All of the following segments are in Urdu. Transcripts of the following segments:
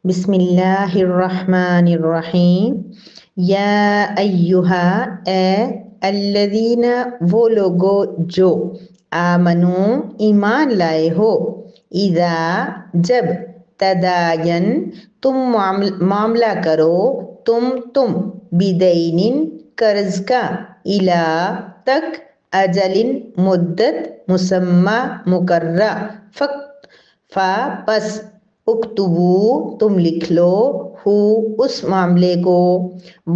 بسم اللہ الرحمن الرحیم۔ یا ایہا اے الذین وہ لوگو جو آمنو ایمان لائے ہو، اذا جب تداین تم معاملہ کرو تم بدین قرض کا، الا تک اجل مدت مسمى مقررہ، پس اکتبو تم لکھ لو ہو اس معاملے کو،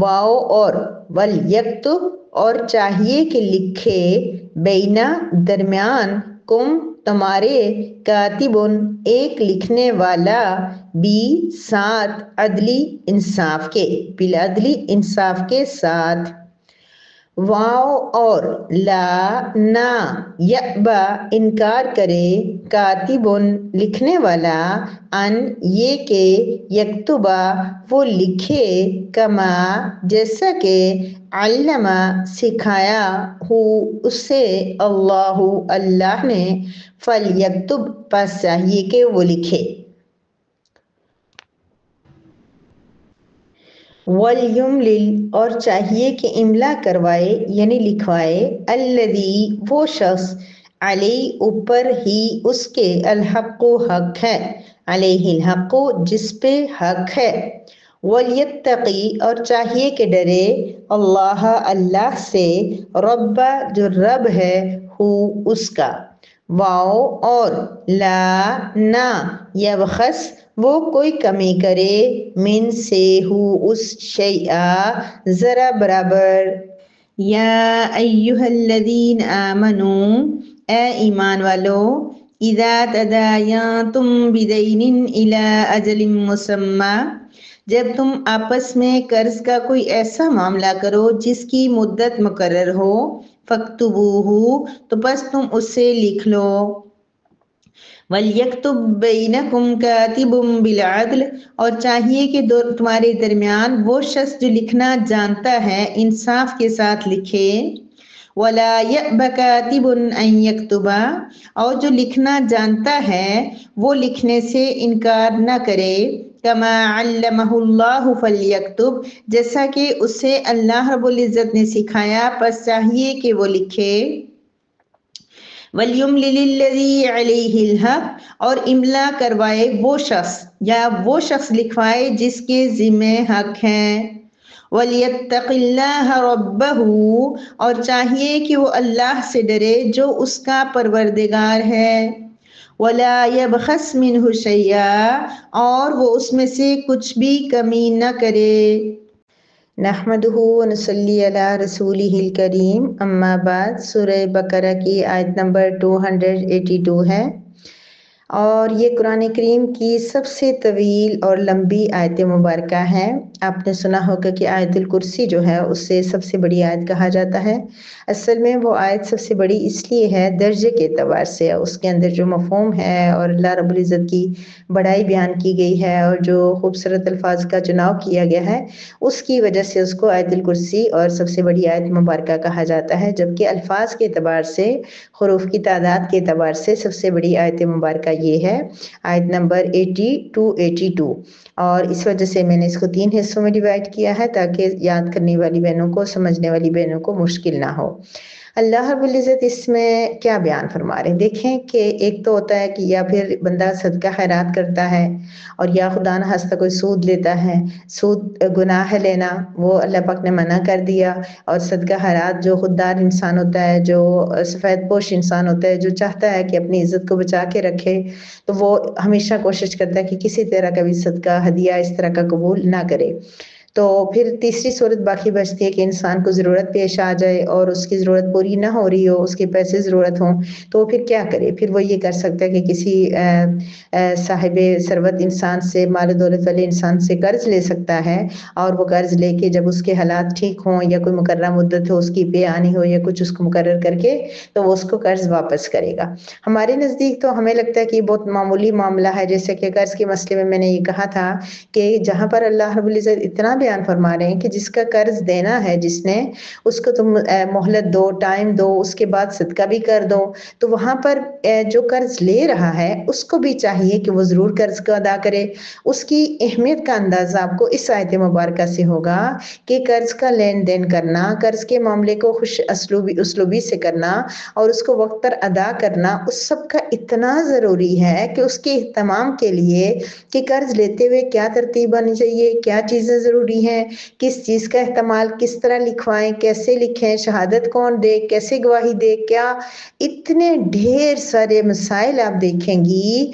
واو اور ولیکتب اور چاہیے کہ لکھے، بینا درمیان، کم تمہارے، کاتبن ایک لکھنے والا، بھی ساتھ عدلی انصاف کے، بالعدلی انصاف کے ساتھ۔ واو اور لا نہ یأبا انکار کرے، کاتبن لکھنے والا، ان یہ کہ یکتبا وہ لکھے، کما جیسا کہ علما سکھایا، ہو اس سے، اللہ نے، فلیکتب پس چاہیے کہ وہ لکھے۔ وَلْيُمْلِلْ اور چاہیے کہ املا کروائے یعنی لکھوائے، الذی وہ شخص، علیہ اوپر ہی اس کے، الحق حق ہے، علیہ الحق جس پہ حق ہے، وَلْيَتَّقِي اور چاہیے کہ ڈرے، اللہ سے، رب جو رب ہے، ہو اس کا۔ واو اور لا نہ یبخس وہ کوئی کمی کرے، من سے ہو اس شیئا ذرا برابر۔ یا ایہا الذین آمنو اے ایمان والو، اذا تداینتم بدین الی اجل مسمى جب تم آپس میں قرض کا کوئی ایسا معاملہ کرو جس کی مدت مقرر ہو، فاکتبوہ تو بس تم اسے لکھ لو، وَلْيَكْتُبْ بَيْنَكُمْ كَاتِبٌ بِالْعَدْلِ اور چاہیے کہ تمہارے درمیان وہ شخص جو لکھنا جانتا ہے انصاف کے ساتھ لکھے، وَلَا يَأْبَ كَاتِبٌ أَن يَكْتُبَ اور جو لکھنا جانتا ہے وہ لکھنے سے انکار نہ کرے، کما علمہ اللہ فلیکتب جیسا کہ اسے اللہ رب العزت نے سکھایا پس چاہیے کہ وہ لکھے، وَلْيُمْلِلِ الَّذِي عَلَيْهِ الْحَقُّ اور املا کروائے وہ شخص یا وہ شخص لکھوائے جس کے ذمہ حق ہے، وَلْيَتَّقِ اللَّهَ رَبَّهُ اور چاہیے کہ وہ اللہ سے ڈرے جو اس کا پروردگار ہے، وَلَا يَبْخَسْ مِنْهُ شَيْئًا اور وہ اس میں سے کچھ بھی کمی نہ کرے۔ نحمدہ ونصلی علی رسولہ الکریم، اما بعد، سورہ بقرہ کی آیت نمبر 282 ہے، اور یہ قرآن کریم کی سب سے طویل اور لمبی آیت مبارکہ ہے۔ آپ نے سنا ہوگا کہ آیت الکرسی جو ہے اسے سب سے بڑی آیت کہا جاتا ہے۔ اصل میں وہ آیت سب سے بڑی اس لیے ہے درجے کے اعتبار سے، اس کے اندر جو مفہوم ہے اور اللہ رب العزت کی بڑائی بیان کی گئی ہے اور جو خوبصورت الفاظ کا چناؤ کیا گیا ہے، اس کی وجہ سے اس کو آیت الکرسی اور سب سے بڑی آیت مبارکہ کہا جاتا ہے، جبکہ الفاظ کے اعتبار سے، حروف کی تعداد کے اعتبار سے سب سے بڑی آیت مبارکہ یہ ہے، آیت نمبر 82 اور اس وجہ سے میں نے اس کو 3 حصوں میں ڈیوائڈ کیا ہے تاکہ یاد کرنے والی بہنوں کو، سمجھنے والی بہنوں کو مشکل نہ ہو۔ اللہ رب العزت اس میں کیا بیان فرما رہے ہیں؟ دیکھیں کہ ایک تو ہوتا ہے کہ یا پھر بندہ صدقہ خیرات کرتا ہے اور یا خدا نہ خواستہ کوئی سود لیتا ہے، سود گناہ ہے لینا، وہ اللہ پاک نے منع کر دیا، اور صدقہ خیرات جو خوددار انسان ہوتا ہے، جو سفید پوش انسان ہوتا ہے، جو چاہتا ہے کہ اپنی عزت کو بچا کے رکھے، تو وہ ہمیشہ کوشش کرتا ہے کہ کسی طرح کا بھی صدقہ ہدیہ اس طرح کا قبول نہ کرے۔ تو پھر تیسری صورت باقی بچتی ہے کہ انسان کو ضرورت پیش آ جائے اور اس کی ضرورت پوری نہ ہو رہی ہو، اس کے پیسے ضرورت ہوں، تو وہ پھر کیا کرے؟ پھر وہ یہ کر سکتا ہے کہ کسی صاحب ثروت انسان سے، مال و دولت والے انسان سے قرض لے سکتا ہے، اور وہ قرض لے کے جب اس کے حالات ٹھیک ہوں یا کوئی مقررہ مدت ہو اس کی پے آنی ہو یا کچھ اس کو مقرر کر کے، تو وہ اس کو قرض واپس کرے گا۔ ہمارے نزدیک تو ہمیں لگتا ہے کہ یہ بہت معمولی معاملہ ہے، جیسے کہ قرض کے مسئلے میں نے یہ کہا تھا کہ جہاں پر اللہ رب العزت اتنا بیان فرما رہے ہیں کہ جس کا قرض دینا ہے جس نے، اس کو تم مہلت دو، ٹائم دو، اس کے بعد صدقہ بھی کر دو. تو وہاں پر جو قرض لے رہا ہے اس کو بھی چاہیے کہ وہ ضرور قرض کو ادا کرے. اس کی اہمیت کا اندازہ آپ کو اس آیت مبارکہ سے ہوگا کہ قرض کا لین دین کرنا، قرض کے معاملے کو خوش اسلوبی سے کرنا اور اس کو وقت پر ادا کرنا اس سب کا اتنا ضروری ہے کہ اس کے اہتمام کے لیے کہ قرض لیتے ہوئے کیا ترتیب آنی چاہیے، کیا چیزیں ضروری ہیں، کس چیز کا استعمال کس طرح لکھوائیں، کیسے لکھیں، شہادت کون دے، کیسے گواہی دے، کیا اتنے ڈھیر سارے مسائل آپ دیکھیں گی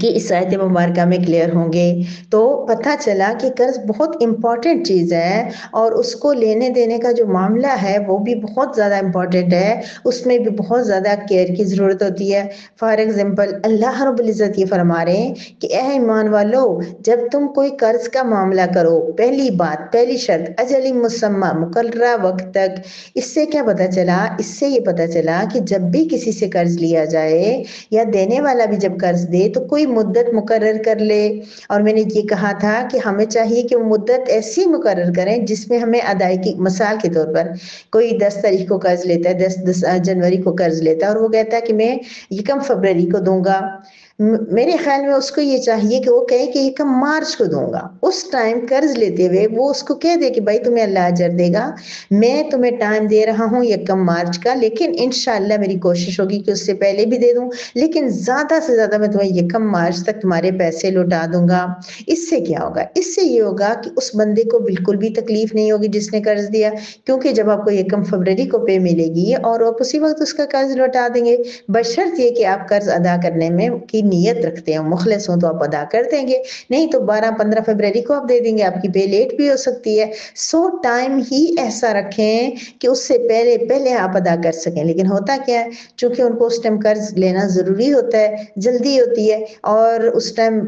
کہ اس آیت مبارکہ میں کلیئر ہوں گے. تو پتہ چلا کہ قرض بہت امپورٹنٹ چیز ہے اور اس کو لینے دینے کا جو معاملہ ہے وہ بھی بہت زیادہ امپورٹنٹ ہے. اس میں بھی بہت زیادہ کیئر کی ضرورت ہوتی ہے. فار ایگزامپل اللہ رب العزت یہ فرما رہے ہیں کہ اے ایمان والو، جب تم کوئی قرض کا معاملہ کرو، پہلی بات، پہلی شرط اجل مسمى، مقررہ وقت تک. اس سے کیا پتہ چلا؟ اس سے یہ پتہ چلا کہ جب بھی کسی سے قرض لیا جائے یا دینے والا بھی جب قرض دے تو کوئی مدت مقرر کر لے. اور میں نے یہ کہا تھا کہ ہمیں چاہیے کہ وہ مدت ایسی مقرر کریں جس میں ہمیں ادائیگی، مثال کے طور پر کوئی 10 تاریخ کو قرض لیتا ہے، 10 جنوری کو قرض لیتا ہے اور وہ کہتا ہے کہ میں 1 فروری کو دوں گا. میرے خیال میں اس کو یہ چاہیے کہ وہ کہے کہ 1 مارچ کو دوں گا. اس ٹائم قرض لیتے ہوئے وہ اس کو کہہ دے کہ بھائی تمہیں اللہ اجر دے گا، میں تمہیں ٹائم دے رہا ہوں 1 مارچ کا، لیکن انشاءاللہ میری کوشش ہوگی کہ اس سے پہلے بھی دے دوں، لیکن زیادہ سے زیادہ میں تمہیں 1 مارچ تک تمہارے پیسے لوٹا دوں گا. اس سے کیا ہوگا؟ اس سے یہ ہوگا کہ اس بندے کو بالکل بھی تکلیف نہیں ہوگی جس نے قرض دیا، کیونکہ جب آپ کو 1 فروری کو پے ملے گی اور آپ اسی وقت اس کا قرض لوٹا دیں گے، بشرط یہ کہ آپ قرض ادا کرنے میں کی نیت رکھتے ہیں، مخلص ہوں تو آپ ادا کر دیں گے، نہیں تو 12-15 فروری کو آپ دے دیں گے، آپ کی پے لیٹ بھی ہو سکتی ہے. سو ٹائم ہی ایسا رکھیں کہ اس سے پہلے آپ ادا کر سکیں. لیکن ہوتا کیا ہے، چونکہ ان کو اس ٹائم قرض لینا ضروری ہوتا ہے، جلدی ہوتی ہے اور اس ٹائم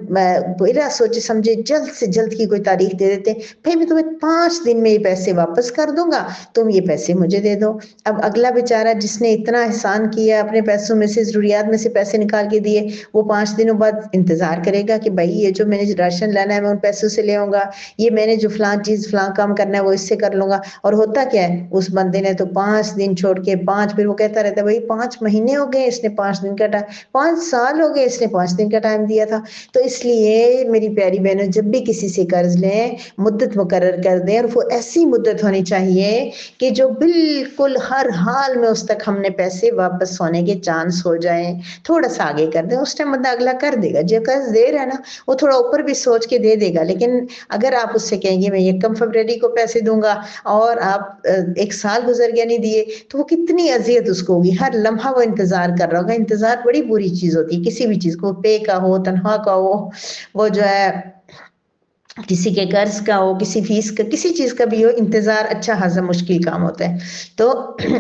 بلا سوچے سمجھے جلد سے جلد کی کوئی تاریخ دے دیتے ہیں، بھائی میں تمہیں 5 دن میں یہ پیسے واپس کر دوں گا، تم یہ پیسے مجھے دے دو. اب اگلا بیچارہ جس نے اتنا احسان کیا، اپنے پیسوں میں سے، ضروریات میں سے پیسے نکال کے دیے، وہ 5 دنوں بعد انتظار کرے گا کہ بھائی یہ جو میں نے راشن لانا ہے میں ان پیسوں سے لے آؤں گا، یہ میں نے جو فلاں چیز فلاں کام کرنا ہے وہ اس سے کر لوں گا. اور ہوتا کیا ہے، اس بندے نے تو 5 دن چھوڑ کے 5، پھر وہ کہتا رہتا ہے بھائی 5 مہینے ہو گئے اس نے 5 دن کا ٹائم، 5 سال ہو گئے اس نے 5 دن کا ٹائم دیا تھا. تو اس لیے میری پیاری بہنوں، جب بھی کسی سے قرض لیں مدت مقرر کر دیں، اور وہ ایسی مدت ہونی چاہیے کہ جو بالکل ہر حال میں اس تک ہم نے پیسے واپس ہونے کے چانس ہو جائیں. تھوڑا سا آگے کر دیں، اس ٹائم بندہ اگلا کر دے گا، جو قرض دے رہا ہے نا وہ تھوڑا اوپر بھی سوچ کے دے دے گا. لیکن اگر آپ اس سے کہیں گے میں 1 فروری کو پیسے دوں گا اور آپ 1 سال گزر گیا نہیں دیے، تو وہ کتنی اذیت اس کو ہوگی، ہر لمحہ وہ انتظار کر رہا ہوگا. انتظار بڑی بری چیز ہوتی ہے، کسی بھی چیز کو، پے کا ہو، تنخواہ کا ہو، وہ جو ہے کسی کے قرض کا ہو، کسی فیس کا، کسی چیز کا بھی ہو، انتظار اچھا خاصا مشکل کام ہوتا ہے. تو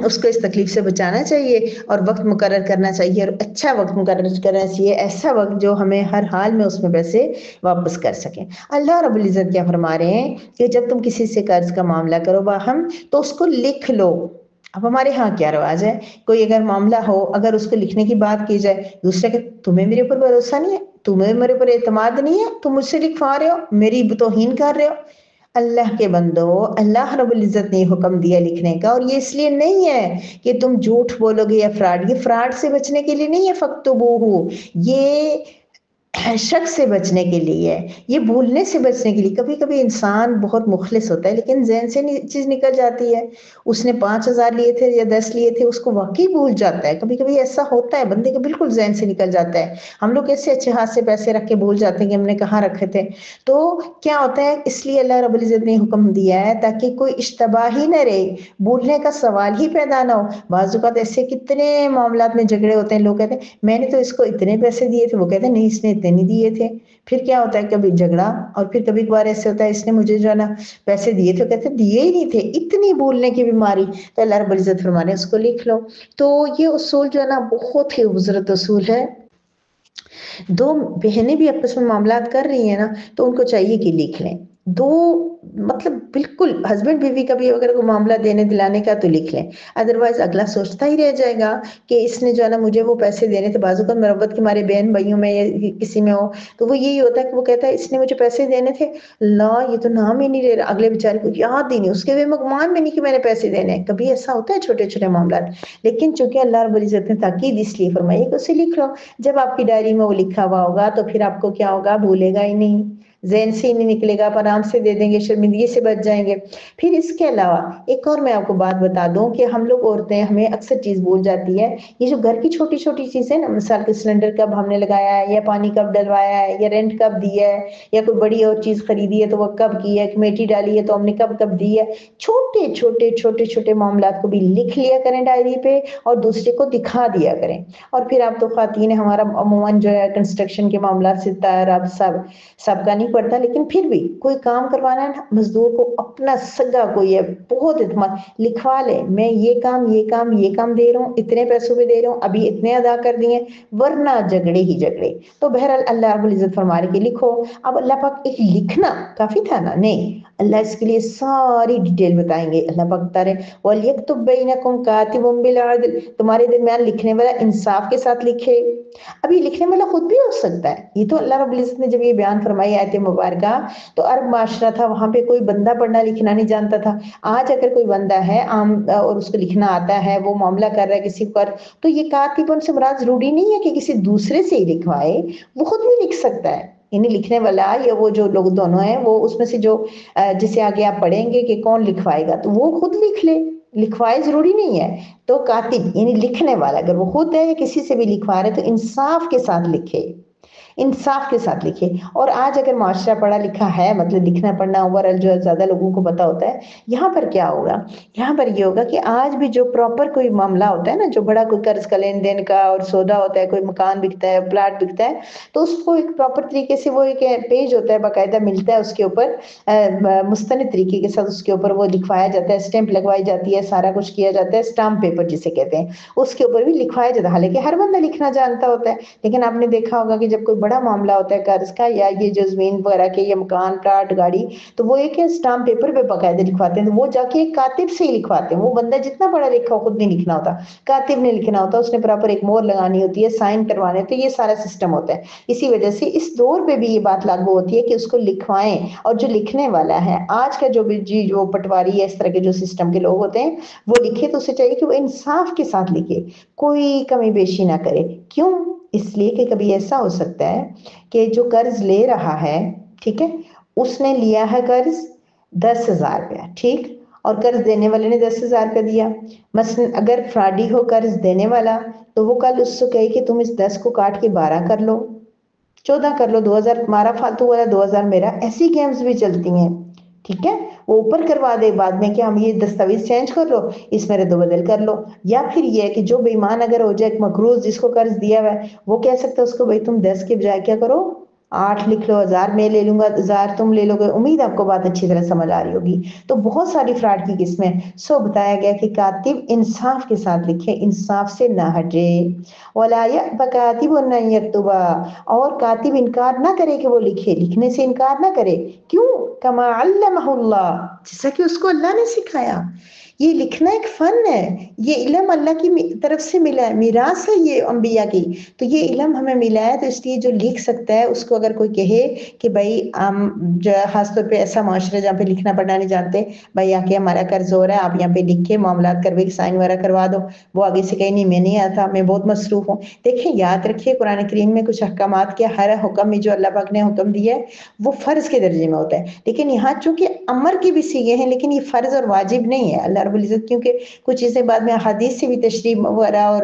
اس کو اس تکلیف سے بچانا چاہیے اور وقت مقرر کرنا چاہیے، اور اچھا وقت مقرر کرنا چاہیے، ایسا وقت جو ہمیں ہر حال میں اس میں پیسے واپس کر سکیں. اللہ رب العزت کیا فرما رہے ہیں کہ جب تم کسی سے قرض کا معاملہ کرو باہم تو اس کو لکھ لو. اب ہمارے ہاں کیا رواج ہے، کوئی اگر معاملہ ہو، اگر اس کو لکھنے کی بات کی جائے، دوسرے کہ تمہیں میرے اوپر بھروسہ نہیں ہے، تمہیں میرے اوپر اعتماد نہیں ہے، تم مجھ سے لکھوا رہے ہو، میری توہین کر رہے ہو. اللہ کے بندو، اللہ رب العزت نے حکم دیا لکھنے کا، اور یہ اس لیے نہیں ہے کہ تم جھوٹ بولو گے یا فراڈ، یہ فراڈ سے بچنے کے لیے نہیں ہے، فَاكْتُبُوهُ، یہ شک سے بچنے کے لیے ہے، یہ بھولنے سے بچنے کے لیے. کبھی کبھی انسان بہت مخلص ہوتا ہے لیکن ذہن سے چیز نکل جاتی ہے، اس نے 5,000 لیے تھے یا 10 لیے تھے، اس کو واقعی بھول جاتا ہے. کبھی کبھی ایسا ہوتا ہے، بندے کے بالکل ذہن سے نکل جاتا ہے. ہم لوگ ایسے اچھے ہاتھ سے پیسے رکھ کے بھول جاتے ہیں کہ ہم نے کہاں رکھے تھے. تو کیا ہوتا ہے، اس لیے اللہ رب العزت نے حکم دیا ہے تاکہ کوئی اشتباہ ہی نہ رہے، بھولنے کا سوال ہی پیدا نہ ہو. بعض اوقات ایسے کتنے معاملات میں جھگڑے ہوتے ہیں، لوگ کہتے ہیں میں نے تو اس کو اتنے پیسے دیے تھے، وہ کہتے ہیں نہیں اس نے اتنے نہیں دیے تھے. پھر کیا ہوتا ہے، کبھی جھگڑا، اور پھر کبھی کبھار ایسے ہوتا ہے اس نے مجھے جو ہے نا پیسے دیے تھے، کہتے دیے ہی نہیں تھے. اتنی بھولنے کی بیماری. تو اللہ رب العزت فرمانے اس کو لکھ لو. تو یہ اصول جو ہے نا بہت ہی خوبصورت اصول ہے. 2 بہنیں بھی آپس میں معاملات کر رہی ہیں نا تو ان کو چاہیے کہ لکھ لیں. دو مطلب بالکل ہسبینڈ بیوی کا بھی اگر کوئی معاملہ دینے دلانے کا تو لکھ لیں، ادروائز اگلا سوچتا ہی رہ جائے گا کہ اس نے جو ہے نا مجھے وہ پیسے دینے تھے، بعض اوقات مربت کے ہمارے بہن بھائیوں میں یا کسی میں ہو تو وہ یہی ہوتا ہے کہ وہ کہتا ہے اس نے مجھے پیسے دینے تھے، لا یہ تو نام ہی نہیں لے رہا، اگلے بیچارے کو یاد ہی نہیں، اس کے وہ مگمان میں نہیں کہ میں نے پیسے دینے ہیں، کبھی ایسا ہوتا ہے چھوٹے چھوٹے معاملات، لیکن چونکہ اللہ رب العزت نے تاکید اس لیے فرمائی کہ اسے لکھ لو، جب آپ کی ڈائری میں وہ لکھا ہوا ہوگا تو پھر آپ کو کیا ہوگا، بھولے گا ہی نہیں، ذہن سے ہی نہیں نکلے گا، آپ آرام سے دے دیں گے، شرمندگی سے بچ جائیں گے۔ پھر اس کے علاوہ ایک اور میں آپ کو بات بتا دوں کہ ہم لوگ عورتیں ہمیں اکثر چیز بھول جاتی ہے، یہ جو گھر کی چھوٹی چھوٹی چیزیں نا، مثال کے سلنڈر کب ہم نے لگایا ہے، یا پانی کب ڈلوایا ہے، یا رینٹ کب دیا ہے، یا کوئی بڑی اور چیز خریدی ہے تو وہ کب کی ہے، کمیٹی ڈالی ہے تو ہم نے کب کب دی ہے، چھوٹے معاملات کو بھی لکھ لیا کریں ڈائری پہ اور دوسرے کو دکھا دیا کریں۔ اور پھر آپ تو خواتین ہمارا عموماً جو ہے کنسٹرکشن کے معاملات سے آپ سب کا نہیں پڑتا، لیکن پھر بھی کوئی کام کروانا ہے نا، مزدور کو اپنا سگا کوئی ہے بہت اعتماد لکھوا لے، میں یہ کام دے رہا ہوں، اتنے پیسوں پہ دے رہا ہوں، ابھی اتنے ادا کر دیے، ورنہ جھگڑے ہی جھگڑے۔ تو بہرحال اللہ رب العزت فرما رہے کہ لکھو۔ اب اللہ پاک ایک لکھنا کافی تھا نا؟ نہیں، اللہ اس کے لیے ساری ڈیٹیل بتائیں گے۔ اللہ پاک بتا رہے وَلْيَكْتُبْ بَيْنَكُمْ كَاتِبٌ بِالْعَدْلِ، تمہارے درمیان لکھنے والا انصاف کے ساتھ لکھے۔ اب یہ لکھنے والا خود بھی ہو سکتا ہے، یہ تو اللہ رب العزت نے جب یہ بیان فرمائی آیت مبارکہ، تو عرب معاشرہ تھا، وہاں پہ کوئی بندہ پڑھنا لکھنا نہیں جانتا تھا۔ آج اگر کوئی بندہ ہے عام اور اس کو لکھنا آتا ہے، وہ معاملہ کر رہا ہے کسی پر، تو یہ کاتب سے مراد ضروری نہیں ہے کہ کسی دوسرے سے ہی لکھوائے، وہ خود بھی لکھ سکتا ہے، یعنی لکھنے والا یا وہ جو لوگ دونوں ہیں، وہ اس میں سے جو جسے آگے آپ پڑھیں گے کہ کون لکھوائے گا تو وہ خود لکھ لے، لکھوائے ضروری نہیں ہے۔ تو کاتب یعنی لکھنے والا اگر وہ خود ہے یا کسی سے بھی لکھوا رہے تو انصاف کے ساتھ لکھے، انصاف کے ساتھ لکھے۔ اور آج اگر معاشرہ پڑھا لکھا ہے، مطلب لکھنا پڑھنا اوورآل جو ہے زیادہ لوگوں کو پتا ہوتا ہے، یہاں پر کیا ہوگا، یہاں پر یہ ہوگا کہ آج بھی جو پراپر کوئی معاملہ ہوتا ہے نا، جو بڑا کوئی قرض کا لین دین کا اور سودا ہوتا ہے، کوئی مکان بکتا ہے، پلاٹ بکتا ہے، تو اس کو ایک پراپر طریقے سے وہ ایک پیج ہوتا ہے باقاعدہ ملتا ہے، اس کے اوپر مستند طریقے کے ساتھ اس کے اوپر وہ لکھوایا جاتا ہے، اسٹیمپ لگوائی جاتی ہے، سارا کچھ کیا جاتا ہے، اسٹامپ پیپر جسے کہتے ہیں، اس کے اوپر بھی لکھوایا جاتا ہے۔ حالانکہ ہر بندہ لکھنا جانتا ہوتا ہے، لیکن آپ نے دیکھا ہوگا کہ جب کوئی بڑا معاملہ ہوتا ہے قرض کا یا یہ جو زمین وغیرہ کے یا مکان پلاٹ گاڑی، تو وہ ایک اسٹامپ پیپر پہ باقاعدہ لکھواتے ہیں، تو وہ جا کے ایک کاتب سے ہی لکھواتے ہیں، وہ بندہ جتنا پڑھا لکھا ہو خود نہیں لکھنا ہوتا، کاتب نے لکھنا ہوتا ہے، اس نے پراپر ایک مہر لگانی ہوتی ہے، سائن کروانے ہوتے ہیں، یہ سارا سسٹم ہوتا ہے۔ اسی وجہ سے اس دور پہ بھی یہ بات لاگو ہوتی ہے کہ اس کو لکھوائیں، اور جو لکھنے والا ہے آج کا جو بھی جو پٹواری ہے، اس طرح کے جو سسٹم کے لوگ ہوتے ہیں، وہ لکھے تو اسے چاہیے کہ وہ انصاف کے ساتھ لکھے، کوئی کمی بیشی نہ کرے۔ کیوں؟ اس لیے کہ کبھی ایسا ہو سکتا ہے کہ جو قرض لے رہا ہے، ٹھیک ہے، اس نے لیا ہے قرض 10,000 روپیہ، ٹھیک، اور قرض دینے والے نے 10,000 کا دیا، مثلا اگر فراڈی ہو قرض دینے والا تو وہ کل اس سے کہے کہ تم اس 10 کو کاٹ کے 12 کر لو، 14 کر لو، 2,000 تمہارا فالتو والا 2,000 میرا، ایسی گیمز بھی چلتی ہیں، ٹھیک ہے، وہ اوپر کروا دے بعد میں کہ ہم یہ دستاویز چینج کر لو، اس میں رد و بدل کر لو۔ یا پھر یہ ہے کہ جو بے ایمان اگر ہو جائے، مقروض جس کو قرض دیا ہوا ہے، وہ کہہ سکتا ہے اس کو بھائی تم 10 کے بجائے کیا کرو 8 لکھ لو، 1,000 میں لے لوں گا، 1,000 تم لے لو گے۔ امید آپ کو بات اچھی طرح سمجھ آ رہی ہوگی۔ تو بہت ساری فراڈ کی قسمیں، سو بتایا گیا کہ کاتب انصاف کے ساتھ لکھے، انصاف سے نہ ہٹے۔ وَلَا يَأْبَ كَاتِبٌ أَن يَكْتُبَ، اور کاتب انکار نہ کرے کہ وہ لکھے، لکھنے سے انکار نہ کرے۔ کیوں؟ كَمَا عَلَّمَهُ اللَّهُ، جیسا کہ اس کو اللہ نے سکھایا۔ یہ لکھنا ایک فن ہے، یہ علم اللہ کی طرف سے ملا ہے، میراث ہے یہ انبیاء کی، تو یہ علم ہمیں ملا ہے، تو اس لیے جو لکھ سکتا ہے اس کو اگر کوئی کہے کہ بھائی جو خاص طور پہ ایسا معاشرہ جہاں پہ لکھنا پڑھنا نہیں جانتے، بھائی آ کے ہمارا قرض ہو رہا ہے، آپ یہاں پہ لکھ کے معاملات کروے، سائن وغیرہ کروا دو، وہ آگے سے کہیں نہیں میں نہیں آتا، میں بہت مصروف ہوں۔ دیکھیں یاد رکھیے قرآن کریم میں کچھ احکامات کے، ہر حکم میں جو اللہ پاک نے حکم دیا ہے وہ فرض کے درجے میں ہوتا ہے، لیکن یہاں چونکہ امر کے بھی صیغے ہیں، لیکن یہ فرض اور واجب نہیں ہے۔ اللہ رب العزت کیونکہ کچھ چیزیں بعد میں احادیث سے بھی تشریح وغیرہ اور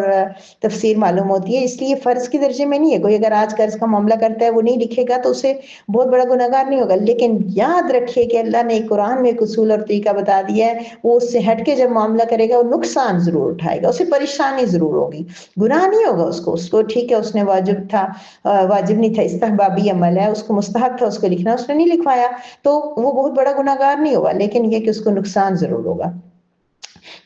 تفسیر معلوم ہوتی ہے، اس لیے فرض کے درجے میں نہیں ہے۔ کوئی اگر آج قرض کا معاملہ کرتا ہے وہ نہیں لکھے گا تو اسے بہت بڑا گناہگار نہیں ہوگا، لیکن یاد رکھیے کہ اللہ نے قرآن میں ایک اصول اور طریقہ بتا دیا ہے، وہ اس سے ہٹ کے جب معاملہ کرے گا وہ نقصان ضرور اٹھائے گا، اسے پریشانی ضرور ہوگی، گناہ نہیں ہوگا اس کو ٹھیک ہے اس نے واجب تھا، واجب نہیں تھا، استحبابی عمل ہے، اس کو مستحب تھا اس کو لکھنا، اس نے نہیں لکھوایا تو وہ بہت بڑا گناہگار نہیں ہوگا، لیکن یہ کہ اس کو نقصان ضرور ہوگا۔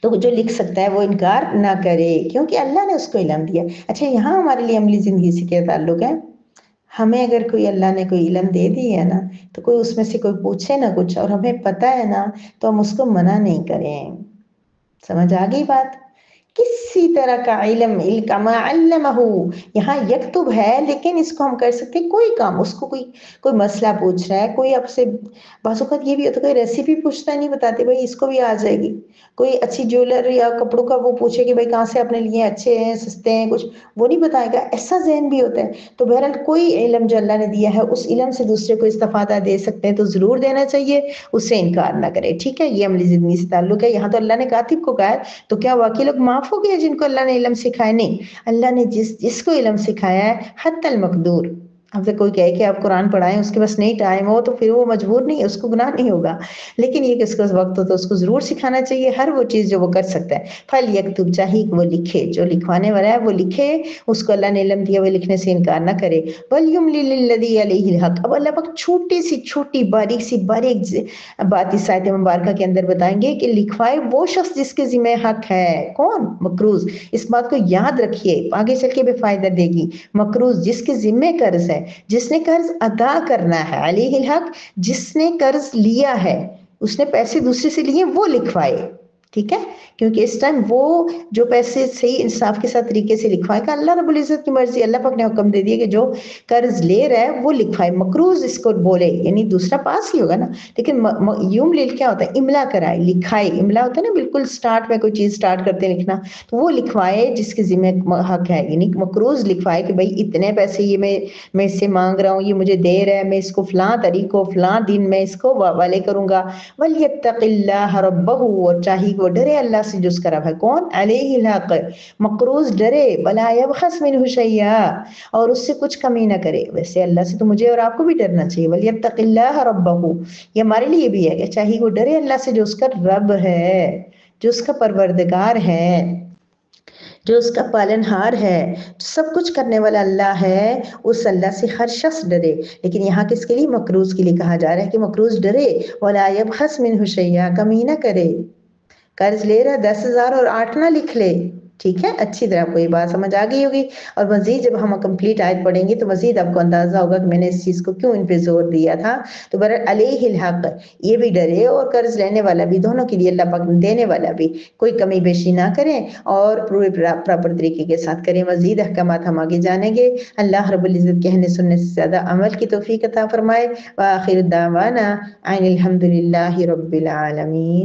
تو جو لکھ سکتا ہے وہ انکار نہ کرے، کیونکہ اللہ نے اس کو علم دیا۔ اچھا یہاں ہمارے لیے عملی زندگی سے کیا تعلق ہے؟ ہمیں اگر کوئی اللہ نے کوئی علم دے دی ہے نا تو کوئی اس میں سے کوئی پوچھے نہ کچھ اور ہمیں پتہ ہے نا تو ہم اس کو منع نہیں کریں. سمجھ آ گئی بات؟ کسی طرح کا علم کما علمہ یہاں یکتب ہے لیکن اس کو ہم کر سکتے ہیں کوئی کام. اس کو کوئی مسئلہ پوچھ رہا ہے کوئی آپ سے. بعض اوقات یہ بھی ہوتا ہے کوئی ریسیپی پوچھتا ہے نہیں بتاتے بھائی اس کو بھی آ جائے گی. کوئی اچھی جیولر یا کپڑوں کا وہ پوچھے کہ بھائی کہاں سے اپنے لیے اچھے ہیں سستے ہیں کچھ وہ نہیں بتائے گا. ایسا ذہن بھی ہوتا ہے. تو بہرحال کوئی علم جو اللہ نے دیا ہے اس علم سے دوسرے کو استفادہ دے سکتے ہیں تو ضرور دینا چاہیے. اس سے انکار نہ کرے. ٹھیک ہے یہ عملی زندگی سے تعلق ہے. یہاں تو اللہ نے کاتب کو کہا ہے تو کیا واقعی لوگ معاف ہو گئے جن کو اللہ نے علم سکھائے؟ نہیں. اللہ نے جس کو علم سکھایا ہے حتی المقدور. اب سے کوئی کہے کہ آپ قرآن پڑھائیں اس کے بس نہیں ٹائم ہو تو پھر وہ مجبور نہیں ہے اس کو گناہ نہیں ہوگا. لیکن یہ کہ اس کا وقت ہو تو اس کو ضرور سکھانا چاہیے ہر وہ چیز جو وہ کر سکتا ہے. پھل یکتب چاہیے کہ وہ لکھے. جو لکھوانے والا ہے وہ لکھے. اس کو اللہ نے علم دیا وہ لکھنے سے انکار نہ کرے. وَلْيُمْلِلِ الَّذِي عَلَيْهِ الْحَقِّ. اب اللہ پاک چھوٹی سی چھوٹی باریک بات اس آیت مبارکہ کے اندر بتائیں گے کہ لکھوائے وہ شخص جس کے ذمہ حق ہے. کون؟ مقروض. اس بات کو یاد رکھیے آگے چل کے بھی فائدہ دے گی. مقروض جس کے ذمہ قرض ہے جس نے قرض ادا کرنا ہے. علیہ الحق جس نے قرض لیا ہے اس نے پیسے دوسرے سے لیے وہ لکھوائے. ٹھیک ہے کیونکہ اس ٹائم وہ جو پیسے صحیح انصاف کے ساتھ طریقے سے لکھوائے گا اللہ رب العزت کی مرضی. اللہ پاک نے حکم دے دیا کہ جو قرض لے رہا ہے وہ لکھوائے. مقروض اس کو بولے یعنی دوسرا پاس ہی ہوگا نا. لیکن یوم لیل کیا ہوتا ہے؟ املا کرائے لکھائے. املا ہوتا ہے نا بالکل سٹارٹ میں کوئی چیز سٹارٹ کرتے ہیں لکھنا تو وہ لکھوائے جس کے ذمہ حق ہے. یعنی مقروض لکھوائے کہ بھائی اتنے پیسے یہ میں اس سے مانگ رہا ہوں یہ مجھے دے رہا ہے میں اس کو فلاں تاریخ کو فلاں دن میں اس کو حوالے کروں گا. وَلْيَتَّقِ اللَّهَ رَبَّهُ اور چاہیے وہ ڈرے اللہ سے جو اس کا رب ہے. کون؟ علیہ الحق. مقروض ڈرے. وَلَا يَبْخَسْ مِنْهُ شَيْئًا اور اس سے کچھ کمی نہ کرے. ویسے اللہ سے تو مجھے اور آپ کو بھی ڈرنا چاہیے. وَلْيَتَّقِ اللَّهَ رَبَّهُ یہ ہمارے لیے بھی ہے کہ چاہیے وہ ڈرے اللہ سے جو اس کا رب ہے جو اس کا پروردگار ہے جو اس کا پالنہار ہے سب کچھ کرنے والا اللہ ہے. اس اللہ سے ہر شخص ڈرے. لیکن یہاں کس کے لیے؟ مقروض کے لیے کہا جا رہا ہے کہ مقروض ڈرے. وَلَا يَبْخَسْ مِنْهُ شَيْئًا کمی نہ کرے. قرض لے رہا 10,000 اور 8 نہ لکھ لے. ٹھیک ہے اچھی طرح آپ کو یہ بات سمجھ آ گئی ہوگی. اور مزید جب ہم کمپلیٹ آیت پڑھیں گے تو مزید آپ کو اندازہ ہوگا کہ میں نے اس چیز کو کیوں ان پہ زور دیا تھا. تو برحال علیہ الحق یہ بھی ڈرے اور قرض لینے والا بھی دونوں کے لیے اللہ پاک دینے والا بھی کوئی کمی بیشی نہ کریں اور پورے پراپر طریقے کے ساتھ کریں. مزید احکامات ہم آگے جانیں گے. اللہ رب العزت کہنے سننے سے زیادہ عمل کی توفیق عطا فرمائے. وآخر دعوانا ان الحمد للہ رب العالمین.